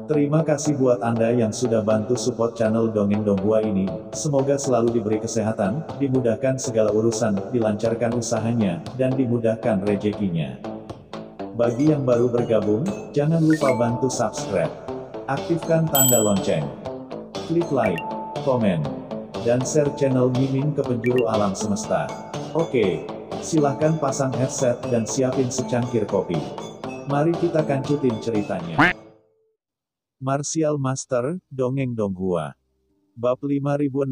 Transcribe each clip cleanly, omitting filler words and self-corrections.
Terima kasih buat Anda yang sudah bantu support channel Dongeng Donghua ini. Semoga selalu diberi kesehatan, dimudahkan segala urusan, dilancarkan usahanya, dan dimudahkan rezekinya. Bagi yang baru bergabung, jangan lupa bantu subscribe. Aktifkan tanda lonceng. Klik like, komen, dan share channel Mimin ke penjuru alam semesta. Oke, silahkan pasang headset dan siapin secangkir kopi. Mari kita kancutin ceritanya. Martial Master, Dongeng Donghua. Bab 5616.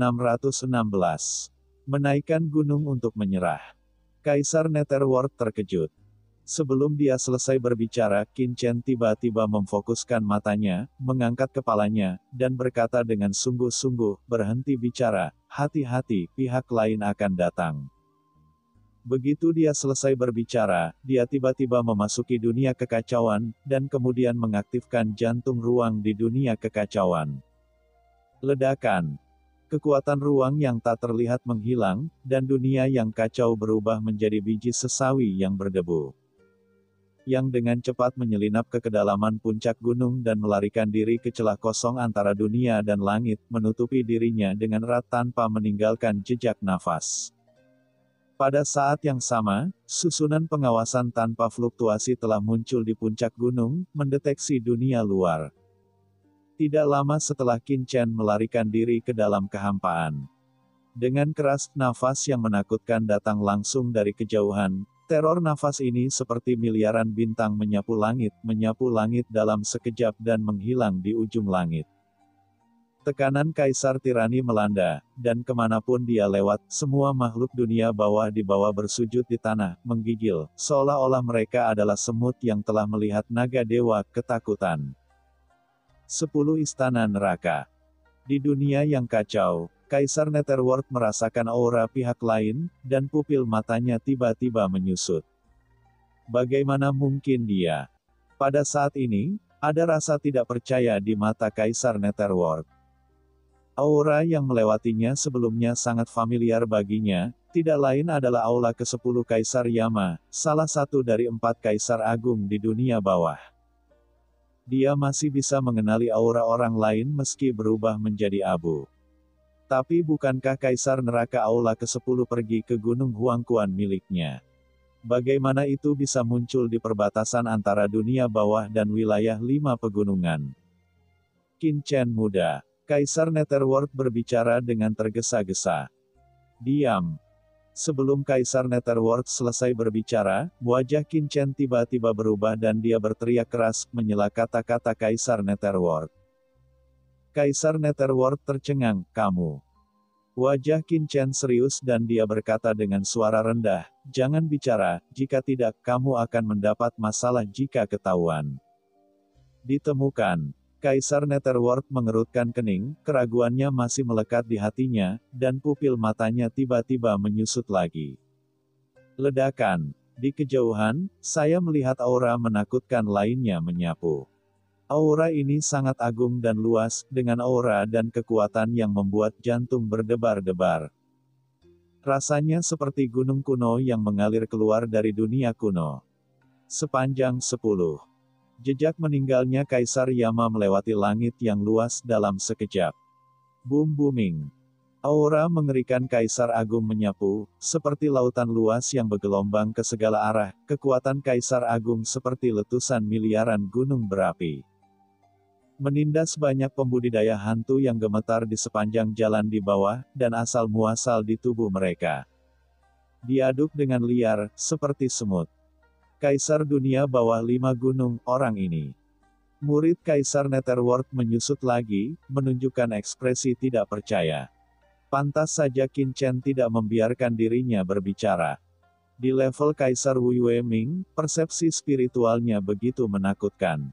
Menaikkan gunung untuk menyerah. Kaisar Netherworld terkejut. Sebelum dia selesai berbicara, Qin Chen tiba-tiba memfokuskan matanya, mengangkat kepalanya, dan berkata dengan sungguh-sungguh, "Berhenti bicara, hati-hati, pihak lain akan datang." Begitu dia selesai berbicara, dia tiba-tiba memasuki dunia kekacauan, dan kemudian mengaktifkan jantung ruang di dunia kekacauan. Ledakan. Kekuatan ruang yang tak terlihat menghilang, dan dunia yang kacau berubah menjadi biji sesawi yang berdebu. Yang dengan cepat menyelinap ke kedalaman puncak gunung dan melarikan diri ke celah kosong antara dunia dan langit, menutupi dirinya dengan erat tanpa meninggalkan jejak nafas. Pada saat yang sama, susunan pengawasan tanpa fluktuasi telah muncul di puncak gunung, mendeteksi dunia luar. Tidak lama setelah Qin Chen melarikan diri ke dalam kehampaan. Dengan keras, nafas yang menakutkan datang langsung dari kejauhan. Teror nafas ini seperti miliaran bintang menyapu langit dalam sekejap dan menghilang di ujung langit. Tekanan Kaisar Tirani melanda, dan kemanapun dia lewat, semua makhluk dunia bawah di bawah bersujud di tanah, menggigil, seolah-olah mereka adalah semut yang telah melihat naga dewa ketakutan. 10 Istana Neraka. Di dunia yang kacau, Kaisar Netherworld merasakan aura pihak lain, dan pupil matanya tiba-tiba menyusut. Bagaimana mungkin dia? Pada saat ini, ada rasa tidak percaya di mata Kaisar Netherworld. Aura yang melewatinya sebelumnya sangat familiar baginya, tidak lain adalah aula ke-10 Kaisar Yama, salah satu dari 4 Kaisar Agung di dunia bawah. Dia masih bisa mengenali aura orang lain meski berubah menjadi abu. Tapi bukankah Kaisar Neraka aula ke-10 pergi ke Gunung Huangquan miliknya? Bagaimana itu bisa muncul di perbatasan antara dunia bawah dan wilayah 5 pegunungan? Qin Chen muda. Kaisar Netherworld berbicara dengan tergesa-gesa. Diam. Sebelum Kaisar Netherworld selesai berbicara, wajah Qin Chen tiba-tiba berubah dan dia berteriak keras, menyela kata-kata Kaisar Netherworld. Kaisar Netherworld tercengang, "Kamu." Wajah Qin Chen serius dan dia berkata dengan suara rendah, "Jangan bicara, jika tidak, kamu akan mendapat masalah jika ketahuan." Ditemukan. Kaisar Netherworld mengerutkan kening, keraguannya masih melekat di hatinya, dan pupil matanya tiba-tiba menyusut lagi. Ledakan. Di kejauhan, saya melihat aura menakutkan lainnya menyapu. Aura ini sangat agung dan luas, dengan aura dan kekuatan yang membuat jantung berdebar-debar. Rasanya seperti gunung kuno yang mengalir keluar dari dunia kuno. Sepanjang 10 jejak meninggalnya Kaisar Yama melewati langit yang luas dalam sekejap. Boom-booming. Aura mengerikan Kaisar Agung menyapu, seperti lautan luas yang bergelombang ke segala arah, kekuatan Kaisar Agung seperti letusan miliaran gunung berapi. Menindas banyak pembudidaya hantu yang gemetar di sepanjang jalan di bawah, dan asal-muasal di tubuh mereka. Diaduk dengan liar, seperti semut. Kaisar dunia bawah 5 gunung, orang ini. Murid Kaisar Netherworld menyusut lagi, menunjukkan ekspresi tidak percaya. Pantas saja Qin Chen tidak membiarkan dirinya berbicara. Di level Kaisar Wu Yueming, persepsi spiritualnya begitu menakutkan.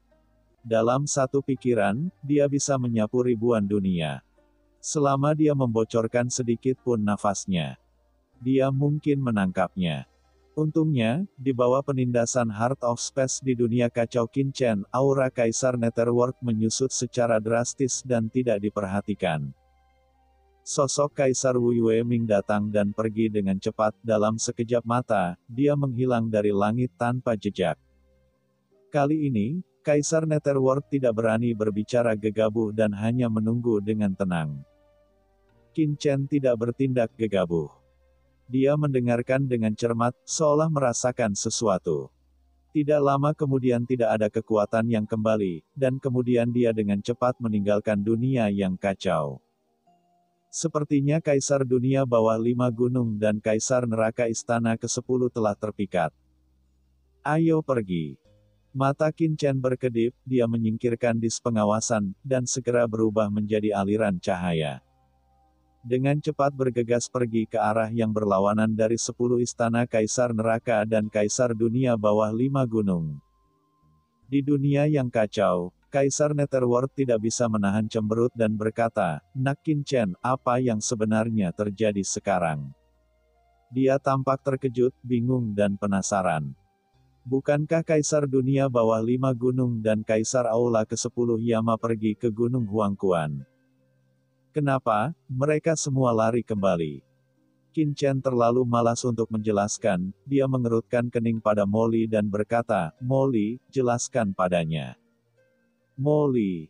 Dalam satu pikiran, dia bisa menyapu ribuan dunia. Selama dia membocorkan sedikit pun nafasnya, dia mungkin menangkapnya. Untungnya, di bawah penindasan Heart of Space di dunia kacau Qin Chen, aura Kaisar Netherworld menyusut secara drastis dan tidak diperhatikan. Sosok Kaisar Wu Yueming datang dan pergi dengan cepat, dalam sekejap mata, dia menghilang dari langit tanpa jejak. Kali ini, Kaisar Netherworld tidak berani berbicara gegabah dan hanya menunggu dengan tenang. Qin Chen tidak bertindak gegabah. Dia mendengarkan dengan cermat, seolah merasakan sesuatu. Tidak lama kemudian tidak ada kekuatan yang kembali, dan kemudian dia dengan cepat meninggalkan dunia yang kacau. Sepertinya Kaisar Dunia Bawah 5 Gunung dan Kaisar Neraka Istana ke-10 telah terpikat. Ayo pergi. Mata Qin Chen berkedip, dia menyingkirkan dis pengawasan, dan segera berubah menjadi aliran cahaya. Dengan cepat bergegas pergi ke arah yang berlawanan dari 10 istana Kaisar Neraka dan Kaisar Dunia Bawah 5 Gunung. Di dunia yang kacau, Kaisar Netherworld tidak bisa menahan cemberut dan berkata, "Nak Qin Chen, apa yang sebenarnya terjadi sekarang?" Dia tampak terkejut, bingung dan penasaran. Bukankah Kaisar Dunia Bawah 5 Gunung dan Kaisar Aula ke-10 Yama pergi ke Gunung Huangquan? Kenapa mereka semua lari kembali? Qin Chen terlalu malas untuk menjelaskan, dia mengerutkan kening pada Molly dan berkata, "Molly, jelaskan padanya." Molly.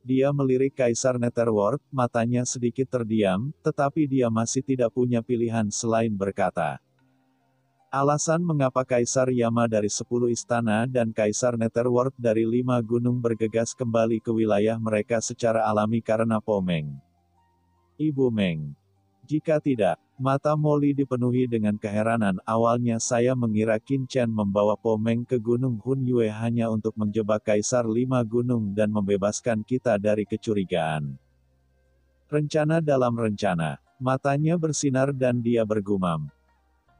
Dia melirik Kaisar Netherworld, matanya sedikit terdiam, tetapi dia masih tidak punya pilihan selain berkata. Alasan mengapa Kaisar Yama dari 10 istana dan Kaisar Netherworld dari 5 gunung bergegas kembali ke wilayah mereka secara alami karena Po Meng. Ibu Meng. Jika tidak, mata Molly dipenuhi dengan keheranan. Awalnya saya mengira Qin Chen membawa Po Meng ke Gunung Hun Yue hanya untuk menjebak Kaisar 5 gunung dan membebaskan kita dari kecurigaan. Rencana dalam rencana. Matanya bersinar dan dia bergumam.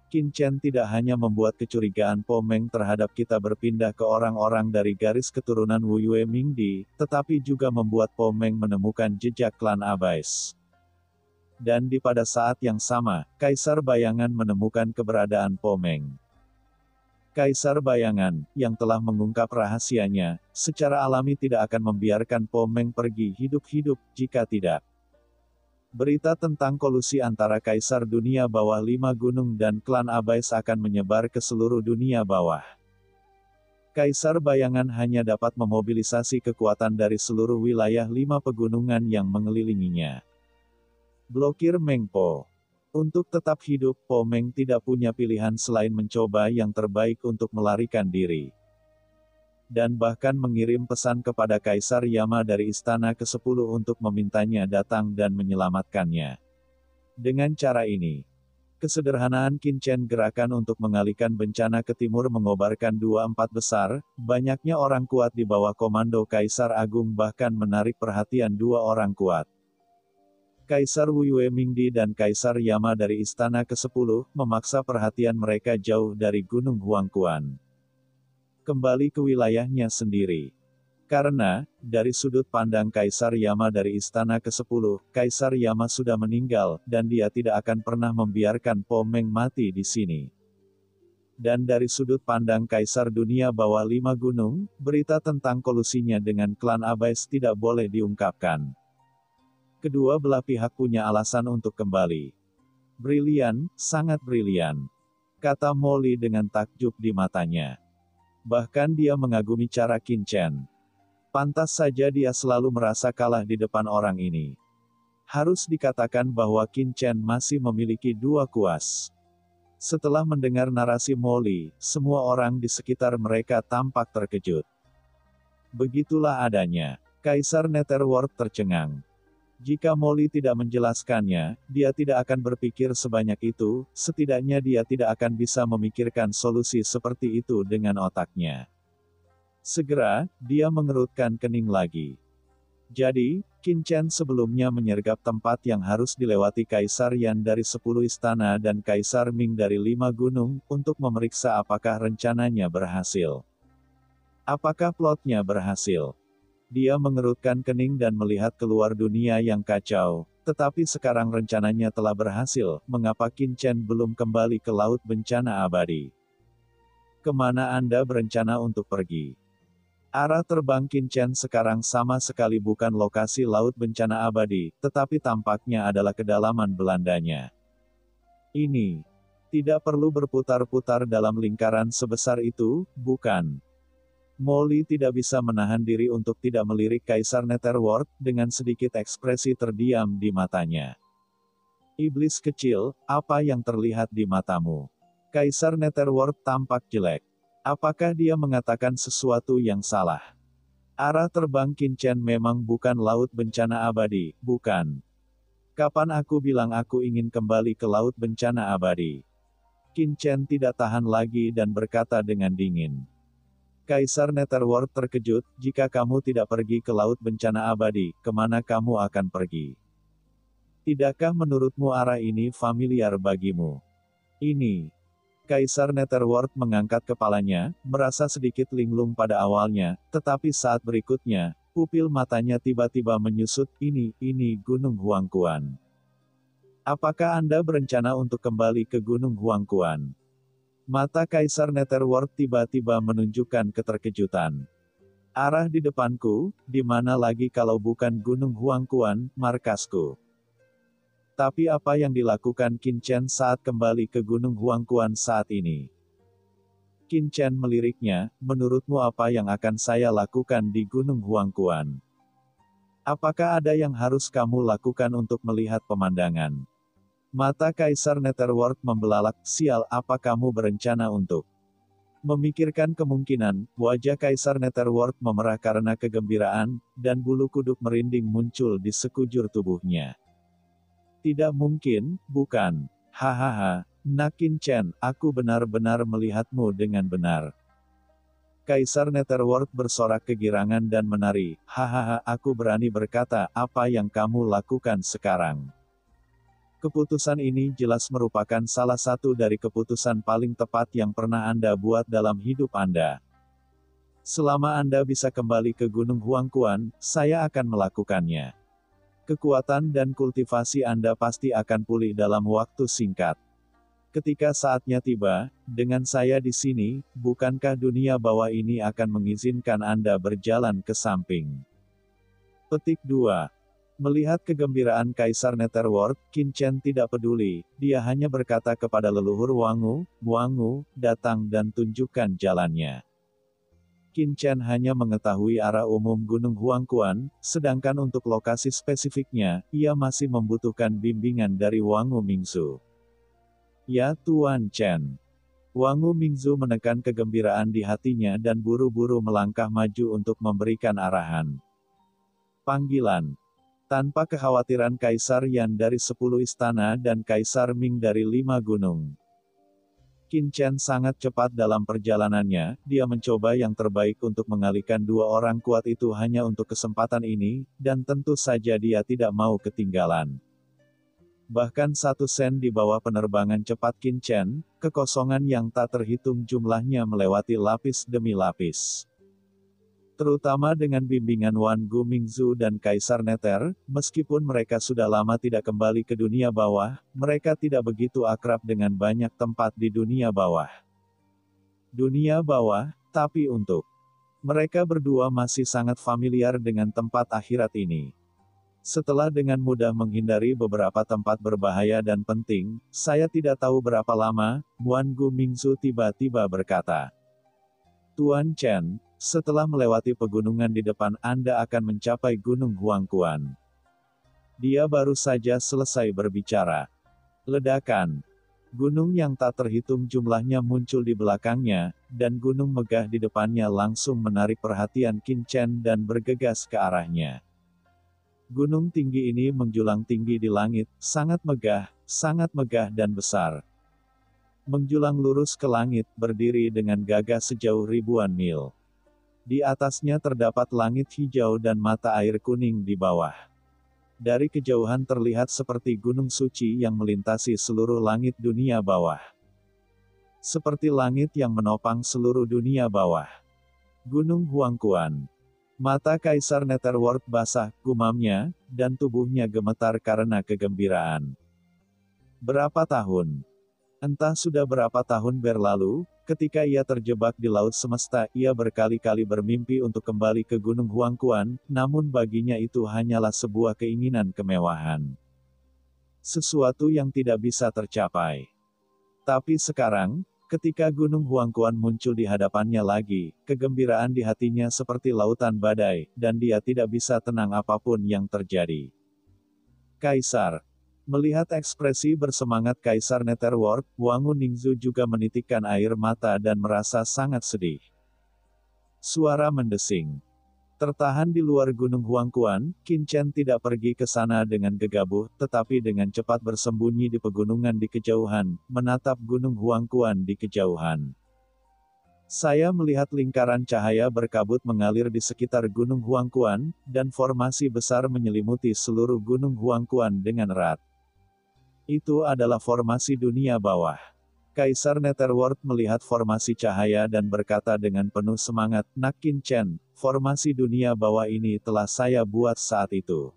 Qin Chen tidak hanya membuat kecurigaan Po Meng terhadap kita berpindah ke orang-orang dari garis keturunan Wu Yue Mingdi, tetapi juga membuat Po Meng menemukan jejak klan Abais. Dan pada saat yang sama, Kaisar Bayangan menemukan keberadaan Po Meng. Kaisar Bayangan, yang telah mengungkap rahasianya, secara alami tidak akan membiarkan Po Meng pergi hidup-hidup, jika tidak. Berita tentang kolusi antara Kaisar Dunia Bawah 5 Gunung dan klan Abais akan menyebar ke seluruh dunia bawah. Kaisar Bayangan hanya dapat memobilisasi kekuatan dari seluruh wilayah 5 pegunungan yang mengelilinginya. Blokir Meng Po. Untuk tetap hidup, Po Meng tidak punya pilihan selain mencoba yang terbaik untuk melarikan diri. Dan bahkan mengirim pesan kepada Kaisar Yama dari Istana ke-10 untuk memintanya datang dan menyelamatkannya. Dengan cara ini, kesederhanaan Qin Chen gerakan untuk mengalihkan bencana ke timur mengobarkan 2-4 besar, banyaknya orang kuat di bawah komando Kaisar Agung bahkan menarik perhatian 2 orang kuat. Kaisar Wu Yue Mingdi dan Kaisar Yama dari Istana ke-10, memaksa perhatian mereka jauh dari Gunung Huangquan. Kembali ke wilayahnya sendiri. Karena, dari sudut pandang Kaisar Yama dari Istana ke-10, Kaisar Yama sudah meninggal, dan dia tidak akan pernah membiarkan Po Meng mati di sini. Dan dari sudut pandang Kaisar Dunia Bawah 5 Gunung, berita tentang kolusinya dengan klan Abais tidak boleh diungkapkan. Kedua belah pihak punya alasan untuk kembali. Brilian, sangat brilian, kata Molly dengan takjub di matanya. Bahkan dia mengagumi cara Qin Chen. Pantas saja dia selalu merasa kalah di depan orang ini. Harus dikatakan bahwa Qin Chen masih memiliki 2 kuas. Setelah mendengar narasi Molly, semua orang di sekitar mereka tampak terkejut. Begitulah adanya. Kaisar Netherworld tercengang. Jika Molly tidak menjelaskannya, dia tidak akan berpikir sebanyak itu, setidaknya dia tidak akan bisa memikirkan solusi seperti itu dengan otaknya. Segera, dia mengerutkan kening lagi. Jadi, Qin Chen sebelumnya menyergap tempat yang harus dilewati Kaisar Yan dari 10 istana dan Kaisar Ming dari 5 gunung, untuk memeriksa apakah rencananya berhasil. Apakah plotnya berhasil? Dia mengerutkan kening dan melihat keluar dunia yang kacau, tetapi sekarang rencananya telah berhasil, mengapa Qin Chen belum kembali ke Laut Bencana Abadi? Kemana Anda berencana untuk pergi? Arah terbang Qin Chen sekarang sama sekali bukan lokasi Laut Bencana Abadi, tetapi tampaknya adalah kedalaman Belandanya. Ini tidak perlu berputar-putar dalam lingkaran sebesar itu, bukan? Molly tidak bisa menahan diri untuk tidak melirik Kaisar Netherworld, dengan sedikit ekspresi terdiam di matanya. Iblis kecil, apa yang terlihat di matamu? Kaisar Netherworld tampak jelek. Apakah dia mengatakan sesuatu yang salah? Arah terbang Qin memang bukan laut bencana abadi, bukan. Kapan aku bilang aku ingin kembali ke laut bencana abadi? Qin tidak tahan lagi dan berkata dengan dingin. Kaisar Netherworld terkejut, jika kamu tidak pergi ke laut bencana abadi, kemana kamu akan pergi? Tidakkah menurutmu arah ini familiar bagimu? Ini. Kaisar Netherworld mengangkat kepalanya, merasa sedikit linglung pada awalnya, tetapi saat berikutnya, pupil matanya tiba-tiba menyusut, ini Gunung Huangquan. Apakah Anda berencana untuk kembali ke Gunung Huangquan? Mata Kaisar Netherworld tiba-tiba menunjukkan keterkejutan. Arah di depanku, di mana lagi kalau bukan Gunung Huangquan, markasku. Tapi apa yang dilakukan Qin saat kembali ke Gunung Huangquan saat ini? Qin meliriknya, menurutmu apa yang akan saya lakukan di Gunung Huangquan? Apakah ada yang harus kamu lakukan untuk melihat pemandangan? Mata Kaisar Netherworld membelalak, sial, apa kamu berencana untuk? Memikirkan kemungkinan, wajah Kaisar Netherworld memerah karena kegembiraan, dan bulu kuduk merinding muncul di sekujur tubuhnya. Tidak mungkin, bukan. Hahaha, Nak Qin, aku benar-benar melihatmu dengan benar. Kaisar Netherworld bersorak kegirangan dan menari, hahaha, aku berani berkata, apa yang kamu lakukan sekarang? Keputusan ini jelas merupakan salah satu dari keputusan paling tepat yang pernah Anda buat dalam hidup Anda. Selama Anda bisa kembali ke Gunung Huangquan, saya akan melakukannya. Kekuatan dan kultivasi Anda pasti akan pulih dalam waktu singkat. Ketika saatnya tiba, dengan saya di sini, bukankah dunia bawah ini akan mengizinkan Anda berjalan ke samping? Petik 2. Melihat kegembiraan Kaisar Netherworld, Qin tidak peduli, dia hanya berkata kepada leluhur Wangu, datang dan tunjukkan jalannya. Qin hanya mengetahui arah umum Gunung Huangquan, sedangkan untuk lokasi spesifiknya, ia masih membutuhkan bimbingan dari Wangu Mingzu. Ya Tuan Chen. Wangu Mingzu menekan kegembiraan di hatinya dan buru-buru melangkah maju untuk memberikan arahan. Panggilan. Tanpa kekhawatiran Kaisar Yan dari 10 istana dan Kaisar Ming dari 5 gunung. Qin sangat cepat dalam perjalanannya, dia mencoba yang terbaik untuk mengalihkan dua orang kuat itu hanya untuk kesempatan ini, dan tentu saja dia tidak mau ketinggalan. Bahkan 1 sen di bawah penerbangan cepat Qin kekosongan yang tak terhitung jumlahnya melewati lapis demi lapis. Terutama dengan bimbingan Wan Gu Mingzu dan Kaisar Nether, meskipun mereka sudah lama tidak kembali ke dunia bawah, mereka tidak begitu akrab dengan banyak tempat di dunia bawah. Dunia bawah, tapi untuk mereka berdua masih sangat familiar dengan tempat akhirat ini. Setelah dengan mudah menghindari beberapa tempat berbahaya dan penting, saya tidak tahu berapa lama, Wan Gu Mingzu tiba-tiba berkata, Tuan Chen, setelah melewati pegunungan di depan Anda akan mencapai Gunung Huangquan. Dia baru saja selesai berbicara. Ledakan. Gunung yang tak terhitung jumlahnya muncul di belakangnya, dan gunung megah di depannya langsung menarik perhatian Qin dan bergegas ke arahnya. Gunung tinggi ini menjulang tinggi di langit, sangat megah dan besar. Menjulang lurus ke langit, berdiri dengan gagah sejauh ribuan mil. Di atasnya terdapat langit hijau dan mata air kuning di bawah. Dari kejauhan terlihat seperti gunung suci yang melintasi seluruh langit dunia bawah. Seperti langit yang menopang seluruh dunia bawah. Gunung Huangquan. Mata Kaisar Netherworld basah, gumamnya, dan tubuhnya gemetar karena kegembiraan. Berapa tahun? Entah sudah berapa tahun berlalu, ketika ia terjebak di laut semesta, ia berkali-kali bermimpi untuk kembali ke Gunung Huangquan, namun baginya itu hanyalah sebuah keinginan kemewahan. Sesuatu yang tidak bisa tercapai. Tapi sekarang, Ketika Gunung Huangquan muncul di hadapannya lagi, kegembiraan di hatinya seperti lautan badai, dan dia tidak bisa tenang apapun yang terjadi. Kaisar. Melihat ekspresi bersemangat Kaisar Netherworld, Wangu Ningzu juga menitikkan air mata dan merasa sangat sedih. Suara mendesing. Tertahan di luar Gunung Huangquan, Qin Chen tidak pergi ke sana dengan gegabah, tetapi dengan cepat bersembunyi di pegunungan di kejauhan, menatap Gunung Huangquan di kejauhan. Saya melihat lingkaran cahaya berkabut mengalir di sekitar Gunung Huangquan, dan formasi besar menyelimuti seluruh Gunung Huangquan dengan erat. Itu adalah formasi dunia bawah. Kaisar Netherworld melihat formasi cahaya dan berkata dengan penuh semangat, "Nak Qin Chen, formasi dunia bawah ini telah saya buat saat itu.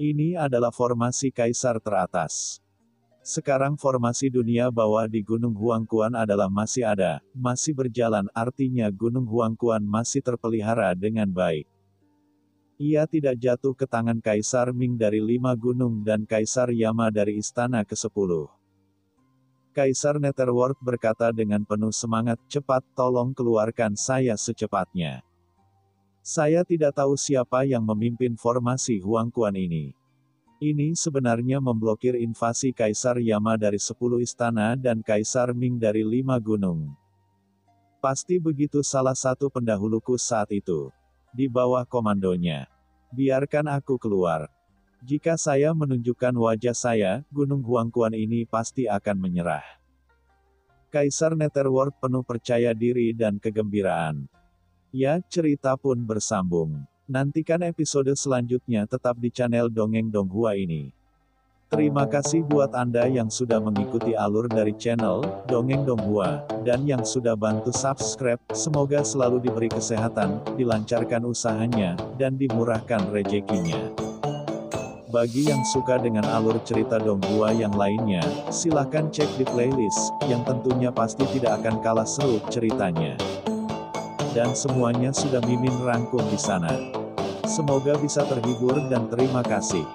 Ini adalah formasi Kaisar teratas. Sekarang formasi dunia bawah di Gunung Huangquan adalah masih ada, masih berjalan, artinya Gunung Huangquan masih terpelihara dengan baik. Ia tidak jatuh ke tangan Kaisar Ming dari 5 gunung dan Kaisar Yama dari Istana ke-10. Kaisar Netherworld berkata dengan penuh semangat, "Cepat, tolong keluarkan saya secepatnya. Saya tidak tahu siapa yang memimpin formasi Huangquan ini. Ini sebenarnya memblokir invasi Kaisar Yama dari 10 istana dan Kaisar Ming dari 5 gunung. Pasti begitu salah satu pendahuluku saat itu. Di bawah komandonya. Biarkan aku keluar. Jika saya menunjukkan wajah saya, Gunung Huangquan ini pasti akan menyerah." Kaisar Netherworld penuh percaya diri dan kegembiraan. Ya, cerita pun bersambung. Nantikan episode selanjutnya tetap di channel Dongeng Donghua ini. Terima kasih buat Anda yang sudah mengikuti alur dari channel Dongeng Donghua, dan yang sudah bantu subscribe. Semoga selalu diberi kesehatan, dilancarkan usahanya, dan dimurahkan rezekinya. Bagi yang suka dengan alur cerita Donghua yang lainnya, silahkan cek di playlist, yang tentunya pasti tidak akan kalah seru ceritanya. Dan semuanya sudah Mimin rangkum di sana. Semoga bisa terhibur dan terima kasih.